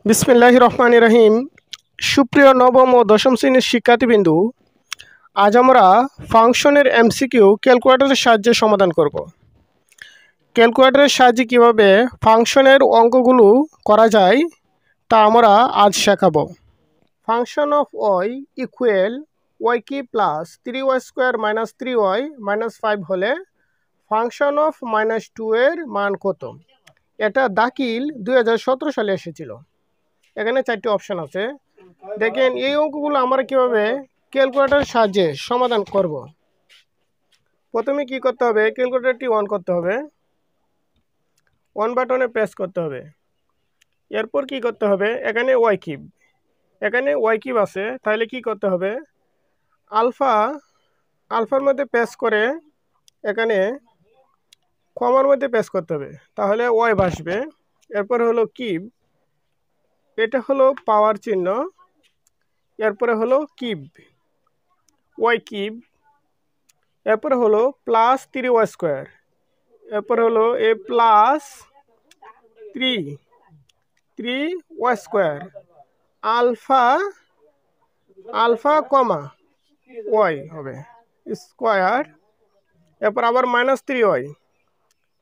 বিসমিল্লাহির রহমানির রহিম। সুপ্রিয় নবম ও দশম শ্রেণীর শিক্ষার্থীবৃন্দু, আজ আমরা ফাংশনের এমসিকিউ ক্যালকুলেটরের সাহায্যে সমাধান করব। ক্যালকুলেটরের সাহায্যে কিভাবে ফাংশনের অঙ্কগুলো করা যায় তা আমরা আজ শেখাবো। Function of Y equal Y কি plus 3y square minus 3y minus 5 হলে ফাংশন অফ -2 এর মান কত? এটা দাখিল 2017 সালে এসেছিল। এখানে 4টি অপশন আছে। দেখেন এই অঙ্কগুলো আমরা কিভাবে ক্যালকুলেটরের সাহায্যে সমাধান করব। প্রথমে কি করতে হবে, ক্যালকুলেটরটি অন করতে হবে, অন বাটনে প্রেস করতে হবে। এরপর কি করতে হবে, এখানে ওয়াই কিউব আছে, তাহলে কি করতে হবে, আলফার মধ্যে প্রেস করে এখানে কমার মধ্যে প্রেস করতে হবে, তাহলে ওয়াই বসবে। এরপর হলো কিউব, এটা হলো পাওয়ার চিহ্ন, এরপরে হলো কিউব ওয়াই কিউব, এরপরে হলো প্লাস 3y স্কোয়ার, এরপরে হলো A plus 3y square alpha comma Y হবে স্কোয়ার, এরপর আবার -3y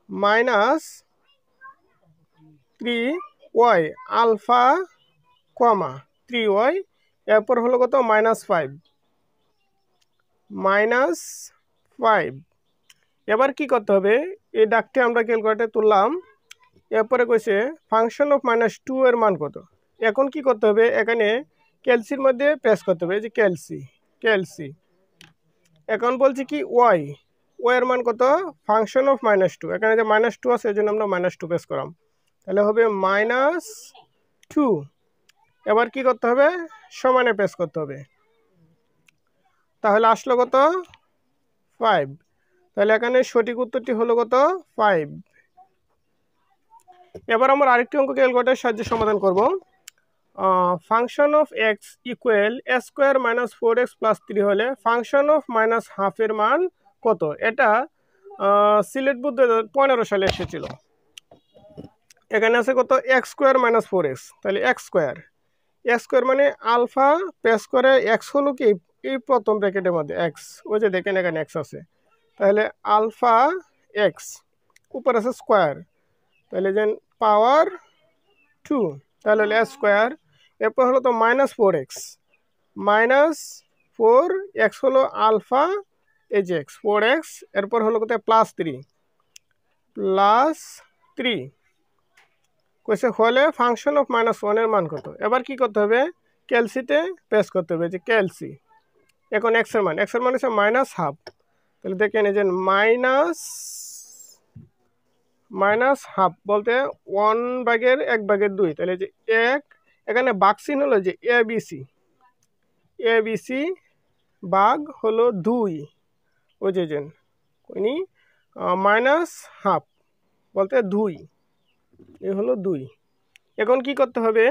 -3y আলফা কমা 3y, এরপর হলো কত -5। এবার কি করতে হবে, এই দাগটি আমরা ক্যালকুলেটরে তুললাম। এরপরে কইছে ফাংশন অফ -2 এর মান কত। এখন কি করতে হবে, এখানে ক্যালসির মধ্যে প্রেস করতে হবে, এই যে ক্যালসি। এখন বলছি কি ওয়াই এর মান কত, ফাংশন অফ -2, এখানে যে -2 আছে এই জন্য আমরা -2 প্রেস করলাম, তাহলে হবে -2। এবার কি করতে হবে, সমানে প্রেস করতে হবে, তাহলে আসলো কত 5। তাহলে এখানে সঠিক উত্তরটি হলো কত 5। এবার আমরা আরেকটি অঙ্ক ক্যালকুলেটরের সাহায্যে সমাধান করব। Function of x equal A square minus 4x plus 3 হলে ফাংশন অফ -12 এর মান কত? এটা সিলেট বোর্ড 2015 সালে এসেছিল। এখানে আছে কত, এক্স স্কোয়ার মাইনাস 4x, তাহলে এক্স স্কোয়ার মানে আলফা প্রেস করে এক্স হলো কি এই প্রথম ব্র্যাকেটের মধ্যে এক্স, ওই যে দেখেন এখানে এক্স আছে, তাহলে আলফা এক্স, উপর আছে স্কোয়ার, তাহলে যেন পাওয়ার 2, তাহলে হলো এক্স স্কোয়ার। এরপর হলো তো -4x হলো আলফা, এই যে এক্স 4x, এরপর হলো কত +3 কইছে হলে ফাংশন অফ -1 এর মান কত। এবার কি করতে হবে, ক্যালসিতে প্রেস করতে হবে, যে ক্যালসি। এখন এক্স এর মান হচ্ছে -12, তাহলে দেখেন এই যে -12 বলতে 1/1/2, তাহলে যে এক, এখানে ভাগ চিহ্ন হলো যে এবিসি ভাগ হলো 2, ওই যে -12 বলতে 2, এ হলো 2। এখন কি করতে হবে,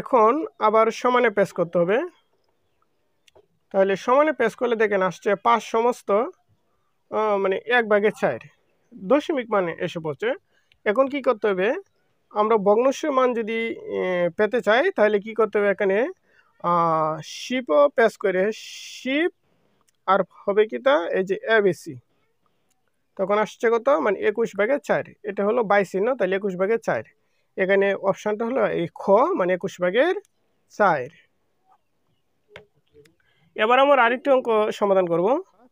এখন আবার সমানে প্রেস করতে হবে, তাহলে সমানে প্রেস করলে দেখেন আসছে 5 সমস্ত মানে 1/4 দশমিক মানে এসে পড়ছে। এখন কি করতে হবে, আমরা ভগ্নাংশের মান যদি পেতে চাই তাহলে কি করতে হবে, এখানে শিপও প্রেস করে শিপ আর হবে কি তা এই যে এবিসি, তখন আসছে কত মানে 21/4, এটা হলো 22 চিহ্ন, তাহলে 21/4। এখানে অপশানটা হলো এই খ মানে 21/4। এবার আমরা আরেকটি অঙ্ক সমাধান করব।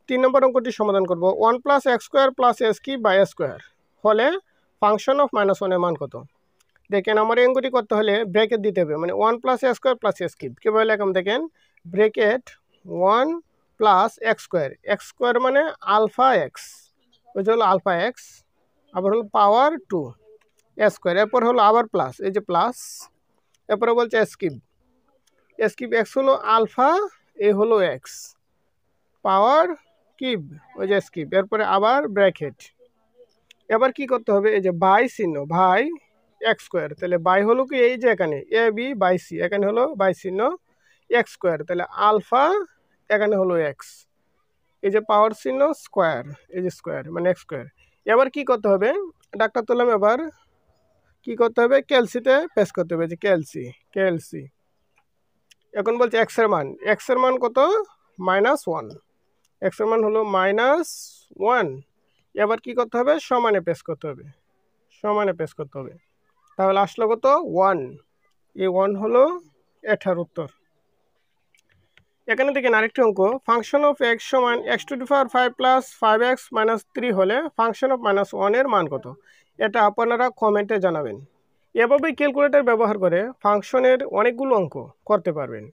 3 নম্বর অঙ্কটি সমাধান করব। 1 + x² + s³ হলে ফাংশন অফ -1 এর মান কত? দেখেন আমার এই অঙ্কটি করতে হলে ব্র্যাকেট দিতে হবে, মানে 1 + x² + s³ কীভাবে লিখলাম দেখেন, ব্র্যাকেট 1 + x² মানে আলফা এক্স, ওই যে হলো আলফা এক্স, আবার হলো পাওয়ার 2 s², এরপর হলো আবার প্লাস, এই যে প্লাস, এরপরে বলছে s³ x হলো আলফা, এ হলো এক্স, পাওয়ার কিউব, ওই যে স্কিপ, এরপরে আবার ব্র্যাকেট। এবার কি করতে হবে, এই যে বাই চিহ্ন, ভাই x², তাহলে বাই হলো কি এই যে এখানে এ বি বাই সি, এখানে হলো বাই চিহ্ন x², তাহলে আলফা, এখানে হলো এক্স, এই যে পাওয়ার চিহ্ন স্কোয়ার, এই যে স্কোয়ার মানে x²। এবার কি করতে হবে, ডাক্তার তুললাম, এবার কি করতে হবে, ক্যালসিতে পেস্ট করতে হবে, যে ক্যালসি। এখন বলছে এক্স এর মান কত, -1, এক্স এর মান হলো -1। এবার কি করতে হবে, সমানে পেস্ট করতে হবে, তাহলে আসলো কত 1। এই 1 হলো এটার উত্তর। এখানে দেখেন আরেকটি অঙ্ক, ফাংশন অফ এক্স সমান x⁵ প্লাস 5x - 3 হলে ফাংশন অফ -1 এর মান কত। এটা আপনারা কমেন্টে জানাবেন। এভাবেই ক্যালকুলেটর ব্যবহার করে ফাংশনের অনেকগুলো অঙ্ক করতে পারবেন।